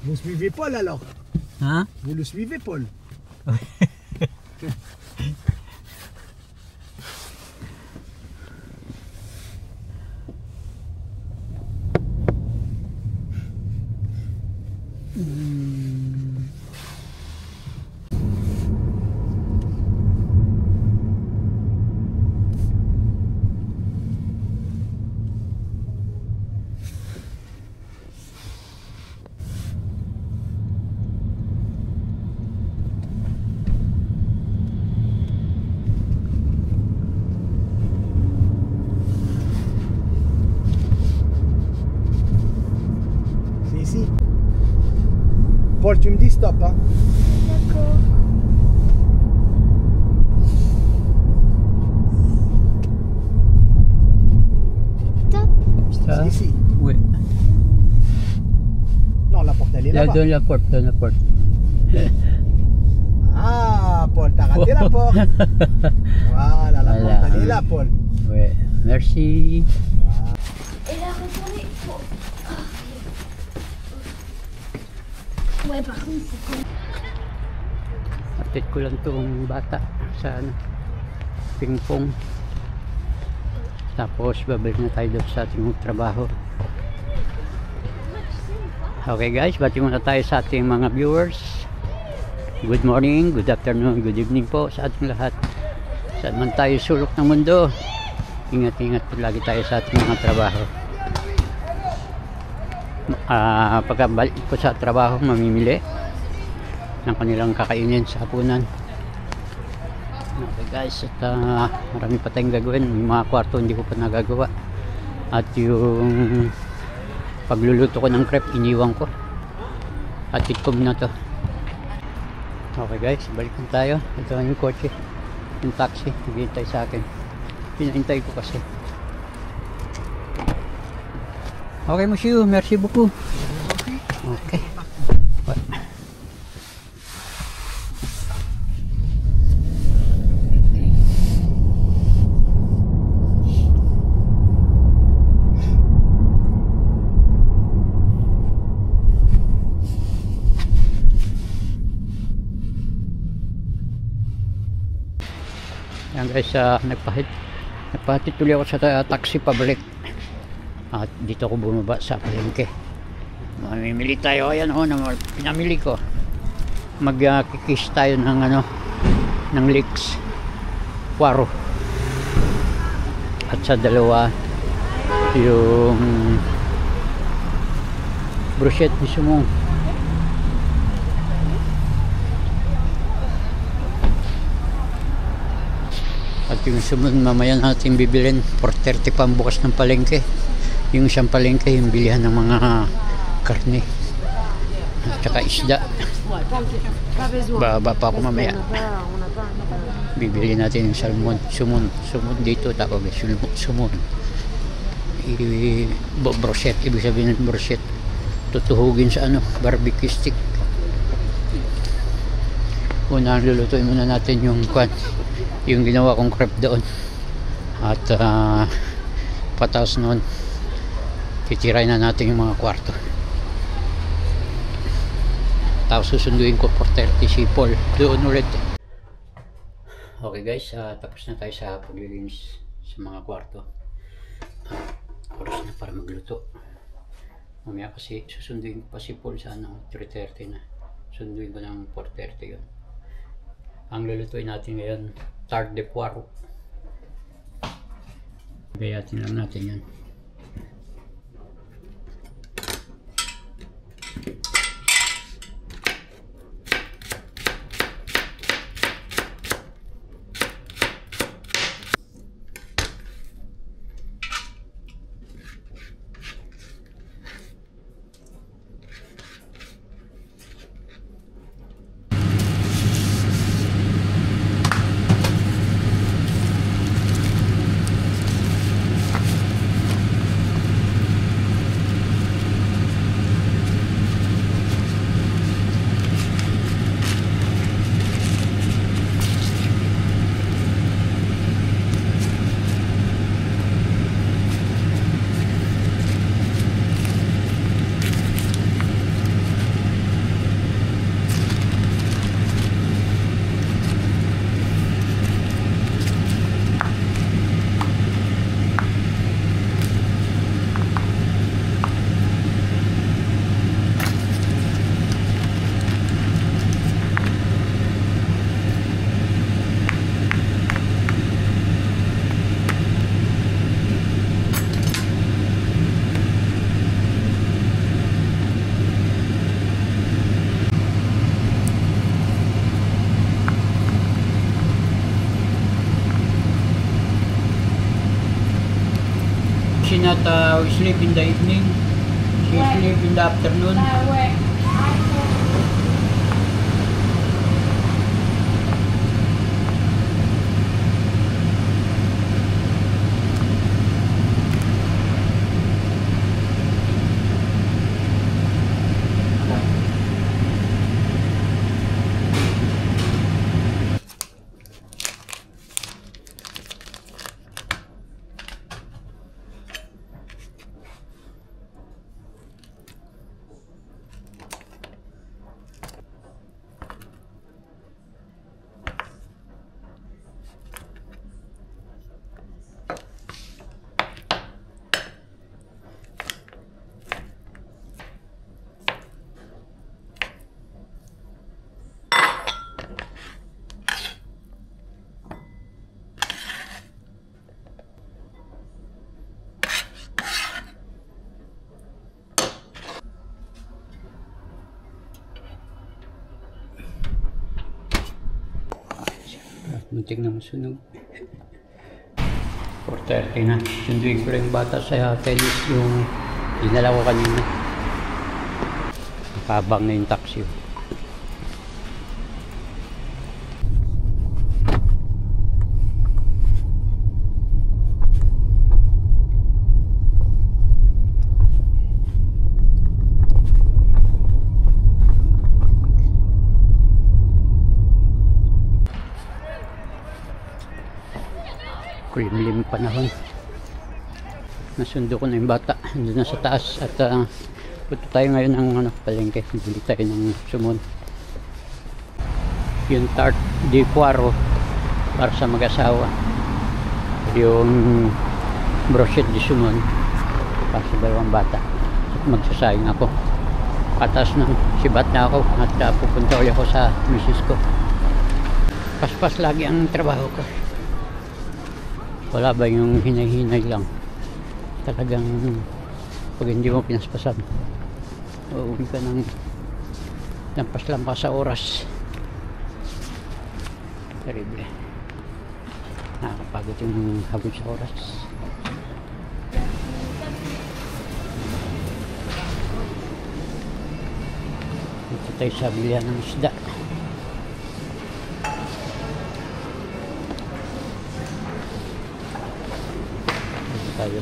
Vous suivez Paul alors? Hein? Vous le suivez Paul? Paul, tu me dis stop, hein? D'accord. Stop. Ça? C'est ici. Oui. Non, la porte elle est là-bas. Donne la porte, donne la porte. Ah, Paul, t'as raté la porte. Voilà, la porte elle est là, Paul. Oui, merci. Et là, retournez. Oh. Ouais, par contre, c'est cool. Update ko lang itong bata sa ano, ping-pong. Tapos babalik na tayo doon sa ating trabaho. Okay guys, bati muna tayo sa ating mga viewers. Good morning, good afternoon, good evening po sa ating lahat. Saan man tayo sulok ng mundo, ingat-ingat po lagi tayo sa ating mga trabaho. Pagkabalik po sa trabaho, mamimili ng kanilang kakainin sa hapunan. Okay guys, at marami pa tayong gagawin. May mga kwarto hindi ko pa nagagawa. At yung pagluluto ko ng crepe, iniwan ko. At itcom na to. Okay guys, balikan tayo. Ito yung kotse, yung taxi, naghihintay sa akin. Pinahintay ko kasi. Okay monsieur, merci beaucoup. Okay. What? Yan guys, nagpahatid tuloy ako sa taxi pabalik. At dito ako bumaba sa palengke. Mamimili tayo. Ayan o, pinamili ko. Magkikis tayo ng ano, ng leeks Poiro. At sa dalawa yung bruschetta ni sumong. At yung sumunod mamaya natin bibilin. 4:30 pa ang bukas ng palengke. Yung isang palengke, yung bilihan ng mga karne at saka isda. Baba pa ako mamaya. Bibili natin yung salmon. Sumon dito tawag, sumon. Brochette, ibig sabihin ng brochette. Tutuhugin sa ano, barbecue stick. Una lulutuin muna natin yung yung ginawa kong crepe doon. At pataas noon, titirain na natin yung mga kwarto. Tapos susunduin ko 4:30 si Paul doon ulit. Okay guys, tapos na tayo sa paglilinis sa mga kwarto. Oras na para magluto. Mamaya kasi susunduin ko pa si Paul sa 3:30 na. Sunduin ko ng 4:30 yun. Ang lulutuin natin ngayon, tarte de poireau. Gayatin lang natin yan. not sleep in the evening. She sleep in the afternoon. Muntik na masunog. 4:30 na. Sunduin ko rin yung bata sa tennis, yung dinala ko kanina. Nakabang na yung taxi. Kulimlim panahon. Nasundo ko na yung bata. Nandun na sa taas. At punta tayo ngayon ng palengke. Bili tayo ng sumon. Yung tart de poiro para sa mag-asawa. Yung brochette de sumon para sa dalawang bata. At magsasayang ako. Patas ng sibat na ako. At pupunta ulit ako sa misis ko. Paspas lagi ang trabaho ko. Wala ba yung hinay-hinay lang? Talagang pag hindi mo pinaspasan, uuwi ka ng lampas-lampas sa oras. Terrible. Nakakapagod yung habol sa oras. Dito tayo sa bilihan ng isda. Tayo.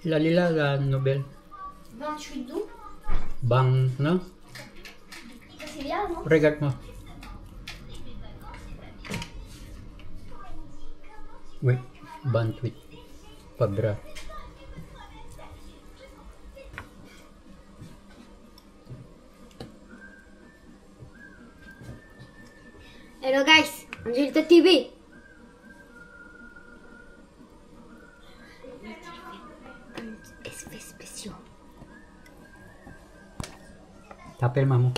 La Lila, la nouvelle. 28 d'août. Bang, no? Ça, c'est bien, non? Regarde-moi. Oui, 28 February. Hello guys, Angelita TV. Effets spéciaux. T'appelles maman.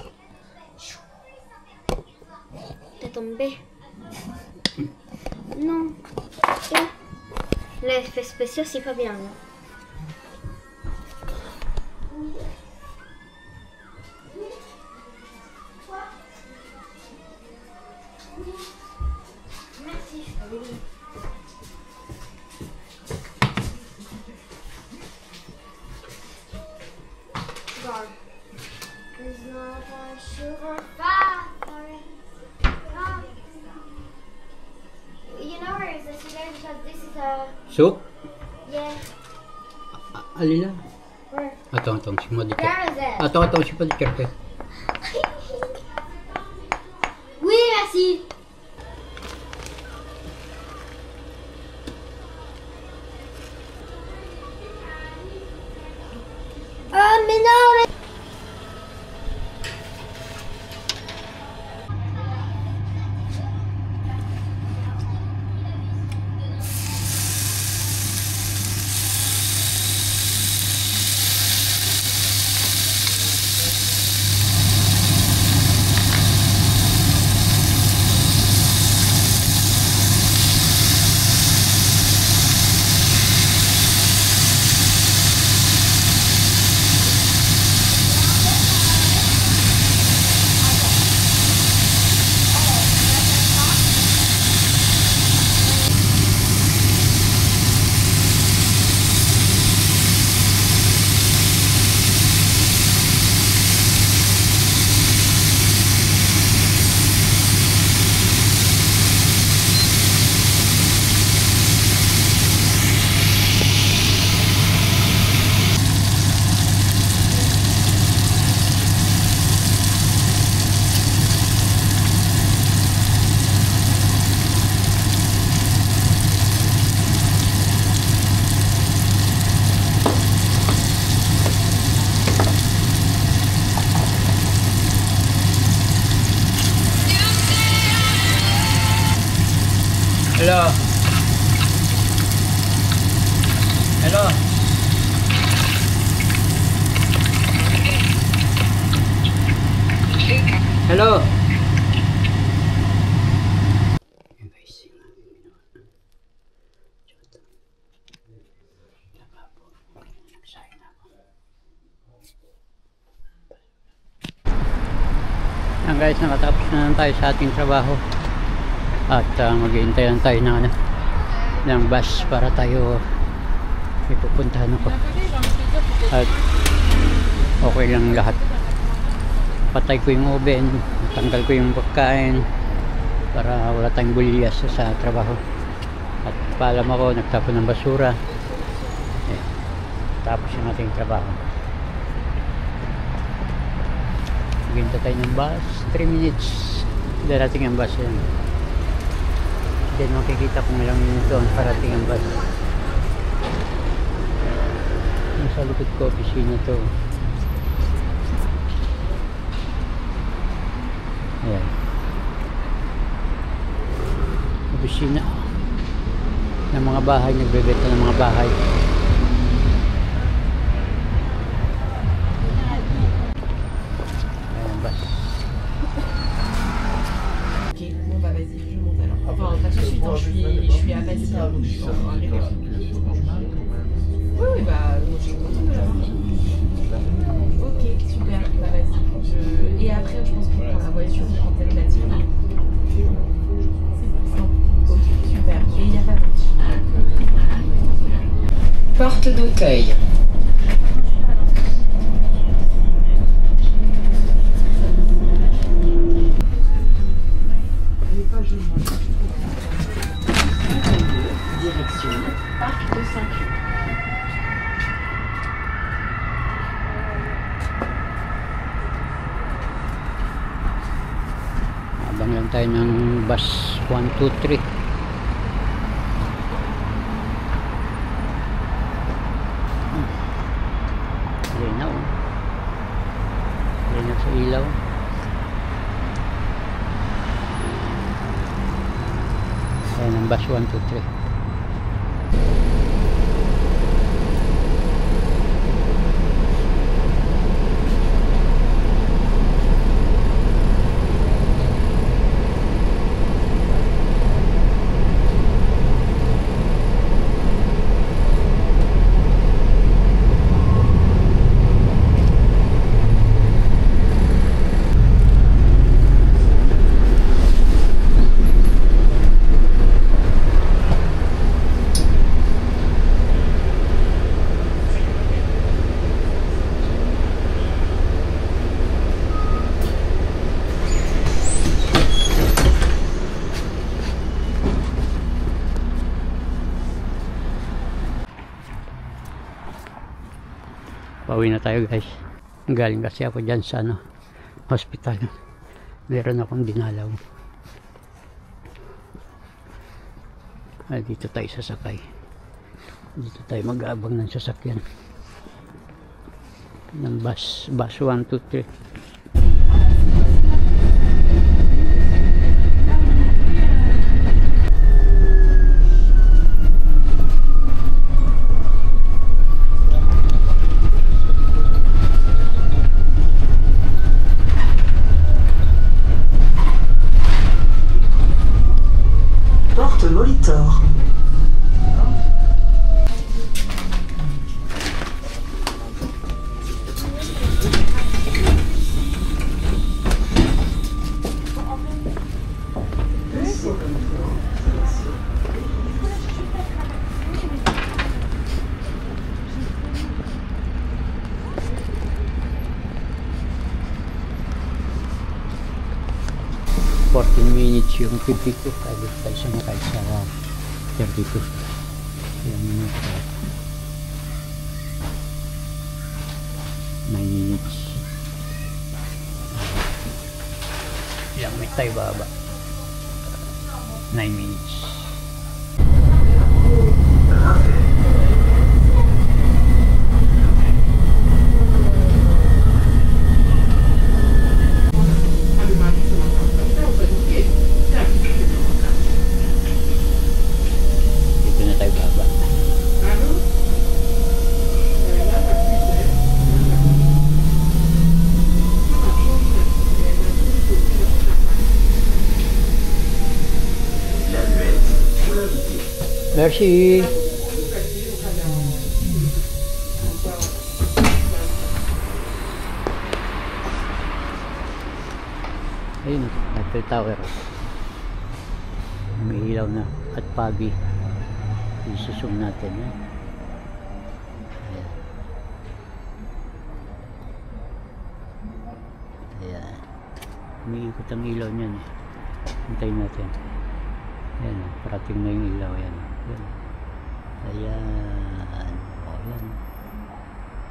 T'es tombé. Non. Les effets spéciaux, c'est pas bien. Non? Merci. God. There's no more sugar factory. You know where is the sugar because this is a Soup? yeah. Alila. Where? Attends, c'est moi de Where is it? Attends, je suis pas de chercher. Oui, merci. Ah, mais non, mais... Hello. Hello. Hello. Yan guys, yung aming ginawa. Ito. Nagsahin ako. Yan guys, nakatapos na lang tayo sa ating trabaho. At maghihintay lang tayo ng bus para tayo ipupuntahan ako. At okay lang lahat. Patay ko yung oven, tanggal ko yung pagkain para wala tayong bulias sa trabaho. At paalam ako, nagtapon ng basura. Tapos yung ating trabaho. Maghihintay tayo ng bus, 3 minutes. Darating ang bus yan. Then makikita kung ilang minuto ang parating ang bus. Sa likod ko, opisina to. Ayan. Opisina ng mga bahay, nagbebenta ng mga bahay. Ayan, bus. Bon bah vas-y, je monte alors. Enfin, pas tout de suite, hein, je suis à Passy. Donc je suis arrivée. Oui, bah je suis contente de l'avoir. Ok, super, bah vas-y. Et après, je pense qu'on prend la voiture, on prend peut-être la tienne. C'est plus simple. Ok, super. Et il n'y a pas de porte d'Auteuil. Direction Parc de Saint-Cloud. abang lang tayo ng bus 123. Linaw. Linaw sa ilaw. Ayan ang bus 123. Pauwi na tayo guys. Galing kasi ako dyan sa hospital. Meron akong dinalaw. Dito tayo sasakay. Dito tayo mag-aabang ng sasakyan. Ng bus 123. Porte Molitor. Minutes yung 52 kaya tayo sumakay sa 32 ilang minutes 9 minutes ilang minutes tayo baba 9 minutes. Merci. Ayun, Eiffel Tower. May ilaw na at pagi. Isusum natin. Ayan. Ayan. Umiikot ang ilaw niyan. Hintayin natin. Ayan, parating na yung ilaw. Ayan. Ayan. O, ayan.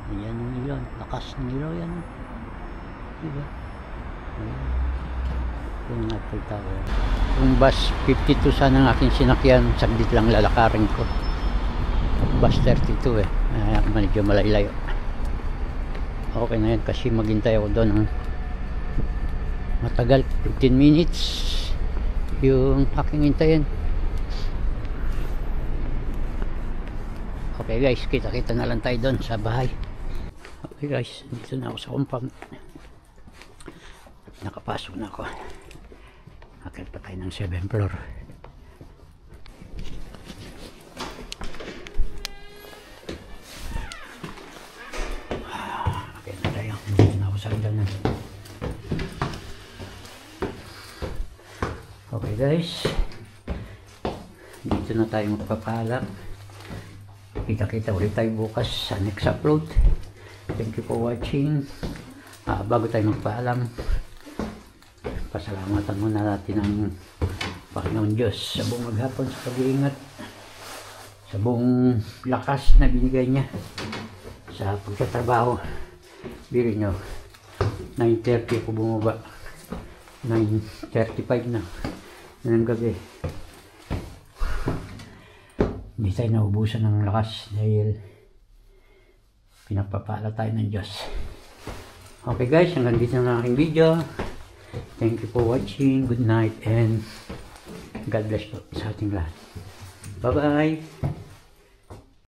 Ayan yung ilaw. Lakas ng ilaw yan. Diba? Ayan. Yung Eiffel Tower. Yung bus 52 sana ng aking sinakyan. Saglit lang lalakarin ko. Bus 32 eh. Medyo malaylayo. Okay na yan kasi maghintay ako doon. Matagal. 15 minutes. Yung aking hintayin. Okay guys, kita-kita na lang tayo doon sa bahay. Okay guys, dito na ako sa compound. Nakapasok na ako. Akit pa tayo ng 7th floor. Okay na tayo. Dito na ako sa hagdanan. Okay guys, dito na tayo magpapaalam. Kita-kita ulit tayo bukas sa next upload. Thank you for watching. Bago tayo magpaalam, pasalamatan muna natin ang Panginoon Diyos sa buong maghapon sa pag-iingat, sa buong lakas na binigay niya sa pagtatrabaho. Biro nyo, 9:30 ako bumaba 9:35 na ng gabi. Hindi tayo naubusan ng lakas dahil pinagpapala tayo ng Diyos. Okay guys, hanggang dito na aking video. Thank you for watching. Good night and God bless po sa ating lahat. Bye bye.